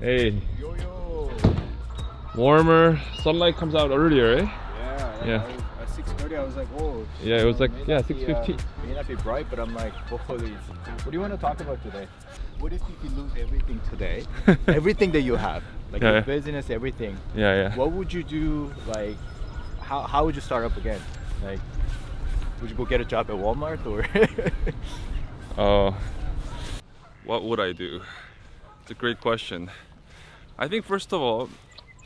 Hey, Yo, yo. warmer. Sunlight comes out earlier, eh? Yeah. Yeah. At 6:30, I was like, oh. Yeah, it was like, may yeah, not be, 6:15. May not be bright, but I'm like, hopefully. What do you want to talk about today? What if you could lose everything today? Everything that you have, like Yeah, your yeah. business, everything. Yeah. What would you do? Like, how would you start up again? Like, would you go get a job at Walmart or? What would I do? It's a great question. I think first of all,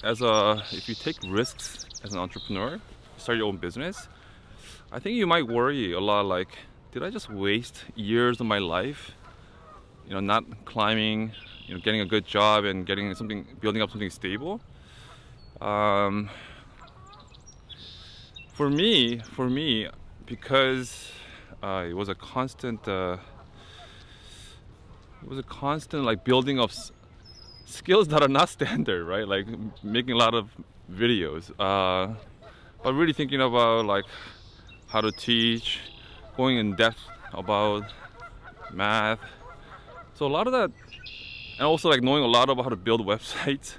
if you take risks as an entrepreneur, start your own business, I think you might worry a lot like, did I just waste years of my life, not climbing, getting a good job and building up something stable? For me, because it was a constant like building of skills that are not standard, right? Like making a lot of videos, but really thinking about like how to teach, going in depth about math. So a lot of that, and also like knowing a lot about how to build websites,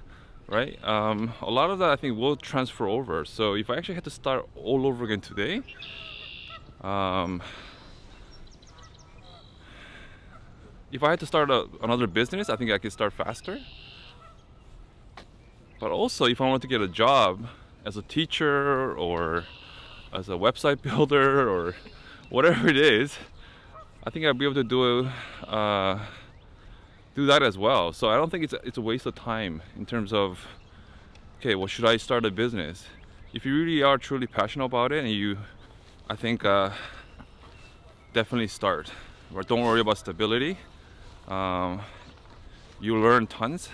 right? A lot of that I think will transfer over. So if I actually had to start all over again today, if I had to start another business, I think I could start faster. But also, if I wanted to get a job as a teacher or as a website builder or whatever it is, I think I'd be able to do that as well. So I don't think it's a waste of time in terms of, okay, well, should I start a business? If you really are truly passionate about it, I think definitely start. But don't worry about stability. You learn tons,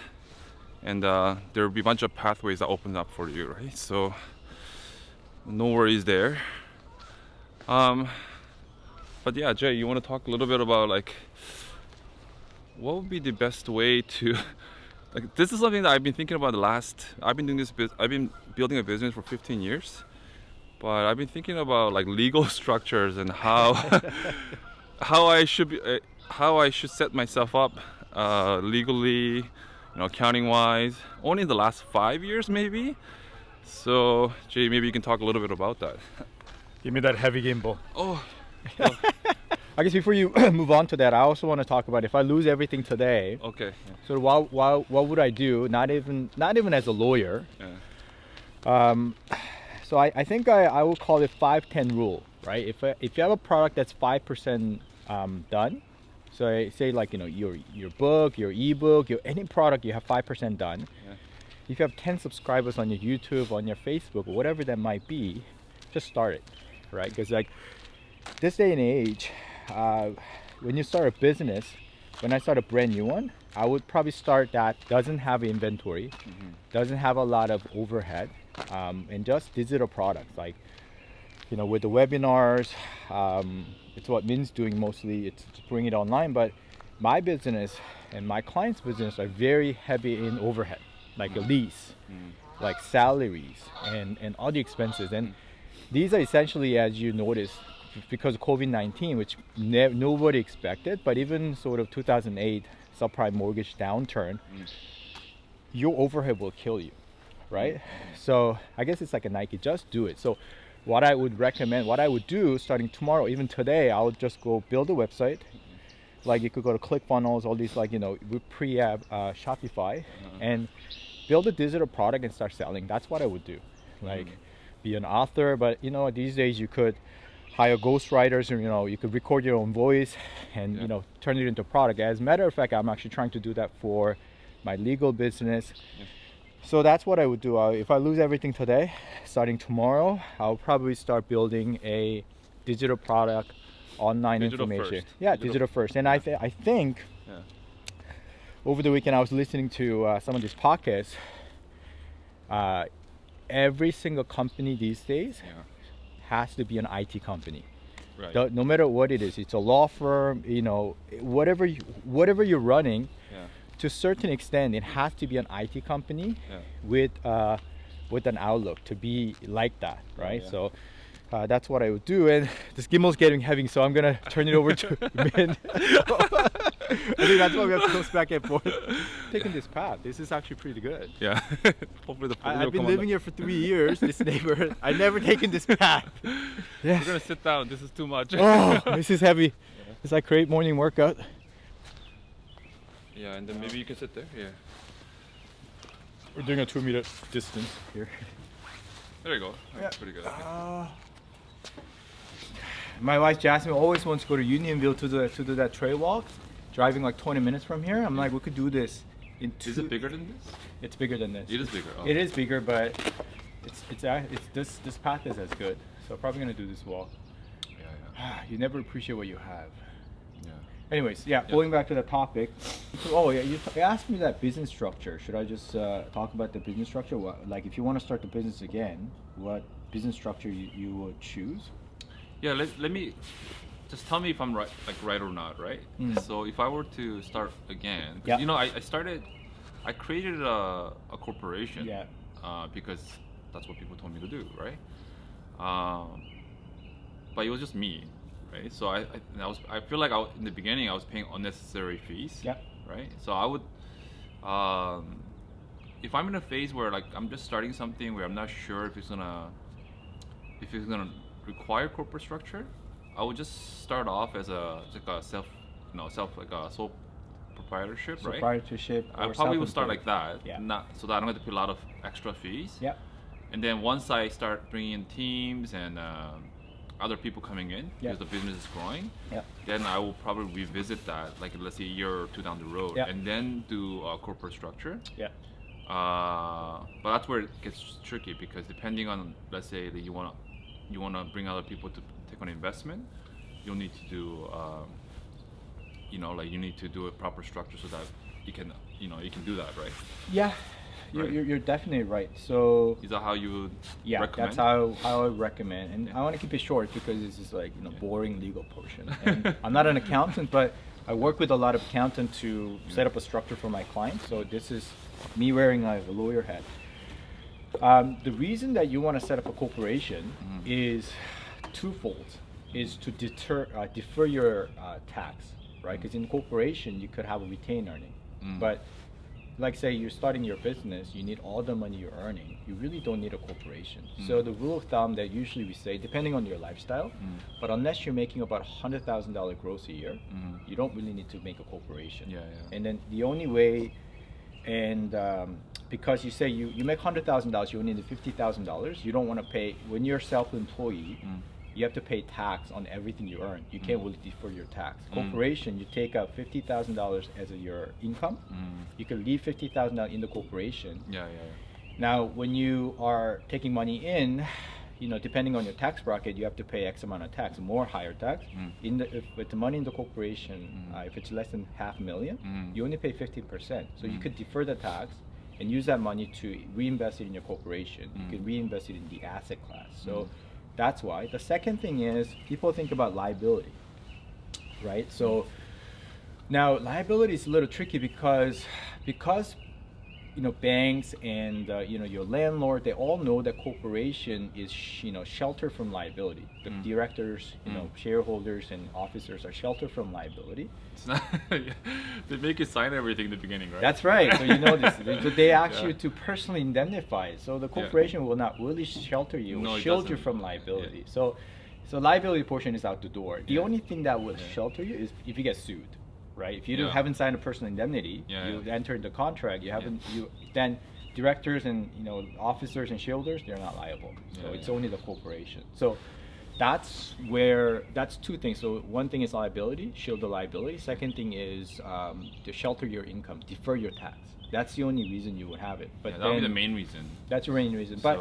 and there will be a bunch of pathways that open up for you, right? So no worries there. But yeah, Jay, you want to talk a little bit about like what would be the best way to like, this is something that I've been thinking about I've been building a business for 15 years, but I've been thinking about like legal structures and how how I should set myself up legally, accounting wise, only in the last 5 years maybe. So Jay, maybe you can talk a little bit about that. Give me that heavy gimbal. Oh, I guess before you move on to that, I also want to talk about if I lose everything today. okay. So what would I do? Not even as a lawyer. Yeah. So I think I would call it 5-10 rule, right? If you have a product that's 5% done, so I say like your book, your ebook, any product you have 5% done. Yeah. If you have 10 subscribers on your YouTube, on your Facebook, or whatever that might be, just start it, right? Because like this day and age, when you start a business, when I start a brand new one, I would probably start that doesn't have inventory, doesn't have a lot of overhead, and just digital products. Like, with the webinars, it's what Min's doing mostly. It's to bring it online, but my business and my clients' business are very heavy in overhead, like a lease, like salaries, and all the expenses. And these are essentially, as you notice, because of COVID-19, which nobody expected, but even sort of 2008 subprime mortgage downturn, your overhead will kill you, right? So I guess it's like a Nike, just do it. So what I would do starting tomorrow, even today, I would just go build a website. Like you could go to ClickFunnels, all these we pre-app Shopify, and build a digital product and start selling. That's what I would do. Like be an author, but these days you could hire ghostwriters, or you could record your own voice and turn it into a product. As a matter of fact, I'm actually trying to do that for my legal business. So that's what I would do. If I lose everything today, starting tomorrow, I'll probably start building a digital product, online information. First. Yeah, digital first. And I think over the weekend I was listening to some of these podcasts. Every single company these days has to be an IT company. Right. No matter what it is, it's a law firm, whatever you're running. To a certain extent, it has to be an IT company with an outlook to be like that, right? Yeah. So that's what I would do. And this gimbal's getting heavy, so I'm gonna turn it over to Min. I think that's why we have to go back and forth. Taking this path, this is actually pretty good. Yeah. Hopefully the police I've will been come on living here for 3 years, this neighborhood. I've never taken this path. Yes. We're gonna sit down. This is too much. Oh, this is heavy. It's like great morning workout. Yeah, and then maybe you can sit there. Yeah. We're doing a 2-meter distance here. There you go. Yeah. That's pretty good. My wife Jasmine always wants to go to Unionville to do that trail walk, driving like 20 minutes from here. I'm like, we could do this in 2. Is it bigger than this? It's bigger than this. It is bigger. Oh. It is bigger, but this path is as good. So I'm probably gonna do this walk. Yeah, You never appreciate what you have. yeah. Anyways, yeah, going back to the topic. Oh yeah, you asked me that business structure. Should I just talk about the business structure? Like if you want to start the business again, what business structure you would choose? Yeah, let me just tell me if I'm right, like right or not, right? Mm. So if I were to start again, 'cause, Yeah. you know, I created a corporation, Yeah. because that's what people told me to do, right? But it was just me, right? So I feel like in the beginning I was paying unnecessary fees, Yeah. right? So I would, if I'm in a phase where like I'm just starting something where I'm not sure if it's gonna require corporate structure, I would just start off as like a like a sole proprietorship, right? Proprietorship. I or probably would start self-employed. like that, Yeah. not so that I don't have to pay a lot of extra fees. Yeah. And then once I start bringing in teams and other people coming in, Yeah. because the business is growing, Yeah. then I will probably revisit that, like let's say a year or 2 down the road, Yeah. and then do a corporate structure. Yeah. But that's where it gets tricky, because depending on, let's say that you wanna bring other people to take on investment, you'll need to do like you need to do a proper structure so that you can do that, right? Yeah. Right. You're definitely right. So Is that how you would yeah, recommend? that's how I recommend. And I want to keep it short because this is like boring legal portion. And I'm not an accountant, but I work with a lot of accountants to set up a structure for my clients. So this is me wearing a lawyer hat. The reason that you want to set up a corporation is twofold. Is to defer your tax, right? Because in corporation you could have a retained earning, but like say you're starting your business, you need all the money you're earning. You really don't need a corporation. So the rule of thumb that usually we say, depending on your lifestyle, but unless you're making about $100,000 gross a year, you don't really need to make a corporation. Yeah, yeah. And then the only way, and because you say you make $100,000, you only need $50,000. You don't want to pay when you're self-employed. You have to pay tax on everything you earn. You can't really defer your tax. Corporation, you take out $50,000 as your income. You can leave $50,000 in the corporation. Yeah. Now, when you are taking money in, depending on your tax bracket, you have to pay X amount of tax, more higher tax. With the money in the corporation, if it's less than $500,000, you only pay 15%. So you could defer the tax and use that money to reinvest it in your corporation. You can reinvest it in the asset class. So that's why. The second thing is people think about liability, right? So now liability is a little tricky because banks and your landlord, they all know that corporation is sheltered from liability. The directors, shareholders and officers are sheltered from liability. It's not, they make you sign everything in the beginning, right? That's right. So you know this. So they ask you to personally indemnify it. So the corporation will not really shelter you, No, will it shield you doesn't. from liability. So liability portion is out the door. The only thing that will shelter you is if you get sued, right? If you haven't signed a personal indemnity, you entered the contract, you haven't, then directors and officers and shareholders, they're not liable. So it's only the corporation. So that's two things. So one thing is liability, shield the liability. Second thing is to shelter your income, defer your tax. That's the only reason you would have it. But that would be the main reason. That's your main reason. But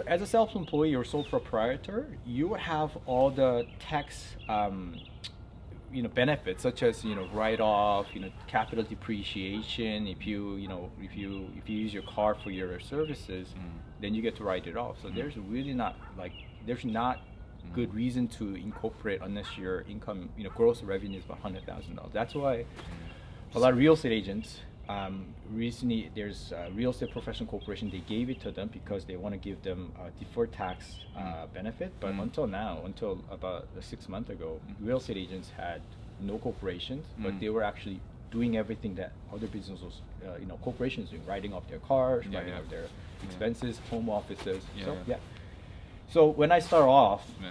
as a self-employee or sole proprietor, you would have all the tax benefits such as write-off, capital depreciation. If you use your car for your services, then you get to write it off. So there's really not good reason to incorporate unless your income, gross revenue is about $100,000. That's why a lot of real estate agents recently there's a real estate professional corporation, they gave it to them because they want to give them a deferred tax benefit. But until about 6 months ago, real estate agents had no corporations, but Mm. they were actually doing everything that other businesses, corporations doing, writing off their cars, Yeah, writing yeah. off their expenses, home offices. Yeah, So yeah. So when I start off, Yeah.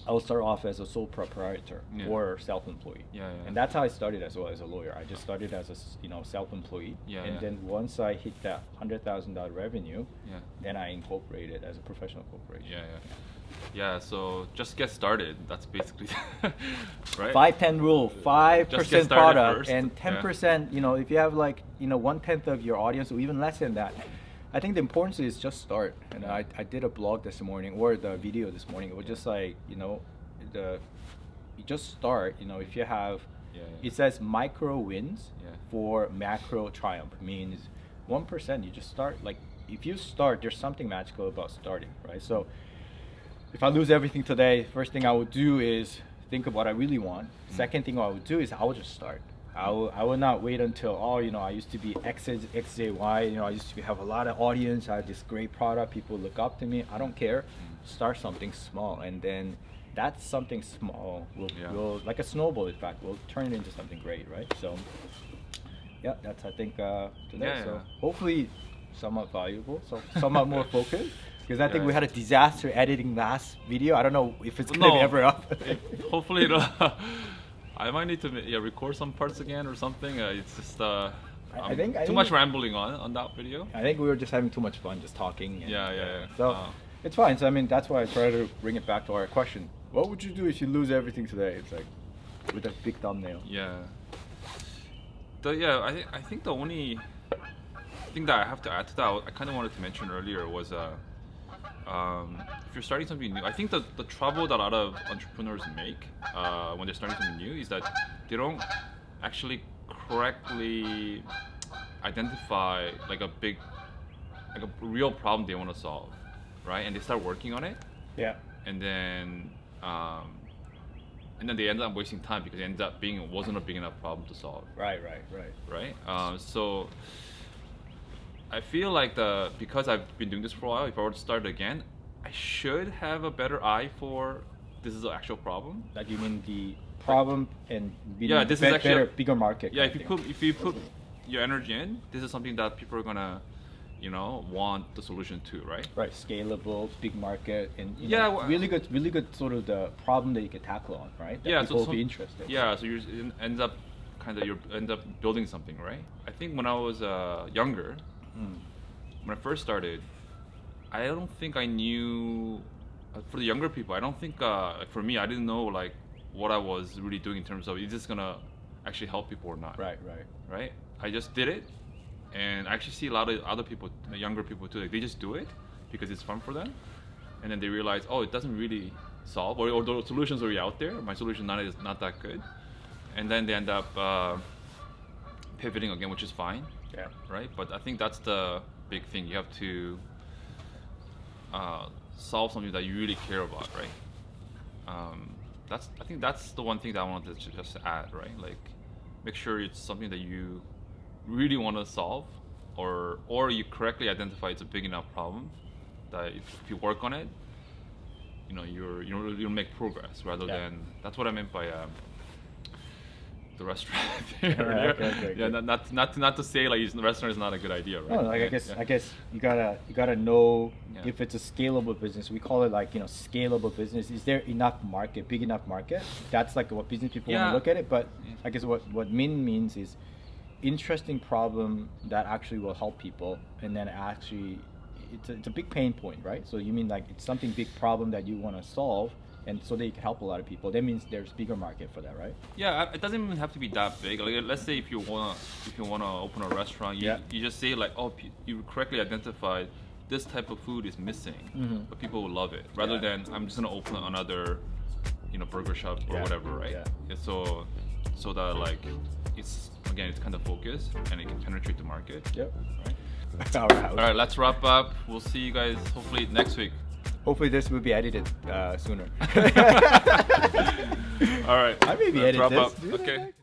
I will start off as a sole proprietor Yeah. or self-employed. Yeah, yeah. And that's how I started as well as a lawyer. I just started as a self-employed, Yeah, and yeah. then once I hit that $100,000 revenue, Yeah. then I incorporated as a professional corporation. Yeah, yeah. Yeah, so just get started. That's basically right. 5-10 rule, 5% Just get started product first. and 10%, if you have like, 1/10 of your audience or even less than that, I think the importance is just start. And I did a blog this morning or the video this morning. It was just like, you just start, if you have, Yeah, yeah. it says micro wins Yeah. for macro triumph. Means 1%, you just start. Like if you start, there's something magical about starting, right? So if I lose everything today, first thing I would do is think of what I really want. Second thing I would do is I would just start. I will not wait until, I used to be X, J, Y, I used to have a lot of audience, I had this great product, people look up to me. I don't care. Start something small, and then that something small will like a snowball effect, will turn it into something great, right? So yeah, that's I think today. Yeah, so yeah. hopefully somewhat valuable, so somewhat more focused. Because I think Yeah. we had a disaster editing last video. I don't know if it's gonna be ever up. Hopefully, I might need to record some parts again or something. It's just I think too much rambling on that video. I think we were just having too much fun just talking. And, Yeah. So it's fine. So I mean, that's why I try to bring it back to our question. What would you do if you lose everything today? It's like with a big thumbnail. Yeah. I think the only thing that I have to add to that, I kind of wanted to mention earlier was if you're starting something new, I think the trouble that a lot of entrepreneurs make when they're starting something new is that they don't actually correctly identify like a real problem they want to solve, right? And they start working on it, Yeah. and then they end up wasting time because it wasn't a big enough problem to solve, Right. right? So I feel like because I've been doing this for a while, if I were to start again, I should have a better eye for this is an actual problem. Like you mean the problem and Yeah, this is actually better, bigger market. Yeah, kind of thing. if you put your energy in, this is something that people are gonna, want the solution to, right? Right, scalable, big market, and really good sort of the problem that you can tackle on, right? That Yeah, people so will be interested. Yeah, so you end up building something, right? I think when I was younger, when I first started, I don't think I knew. For the younger people, I don't think. For me, I didn't know like what I was really doing in terms of is this gonna actually help people or not. Right. Right. I just did it, and I actually see a lot of other people, younger people too. Like they just do it because it's fun for them, and then they realize, oh, it doesn't really solve, or the solutions are already out there. My solution is not that good, and then they end up pivoting again, which is fine. Yeah. Right? But I think that's the big thing. You have to solve something that you really care about, right? I think that's the one thing that I wanted to just add, right? Like, make sure it's something that you really want to solve, or you correctly identify it's a big enough problem that if you work on it, you'll make progress rather than. That's what I meant by the restaurant thing earlier. Okay, yeah, good. not to say like the restaurant is not a good idea, right? No, like Yeah, I guess you gotta know Yeah. if it's a scalable business. We call it like scalable business. Is there enough market, big enough market? That's like what business people want Yeah. to look at it. But Yeah. I guess what Min means is interesting problem that actually will help people, and then actually it's a big pain point, right? So you mean like it's something big problem that you want to solve, and so that you can help a lot of people. That means there's bigger market for that, right? Yeah, it doesn't even have to be that big. Like, let's say if you wanna open a restaurant, you just say like, oh, you correctly identified this type of food is missing, but people will love it. Rather than I'm just gonna open another, burger shop or whatever, right? Yeah. So that like it's kind of focused and it can penetrate the market. Yep. Right? All right. All right, let's wrap up. We'll see you guys hopefully next week. Hopefully this will be edited sooner. All right. I maybe let's edit wrap this. up. Do that Okay. next.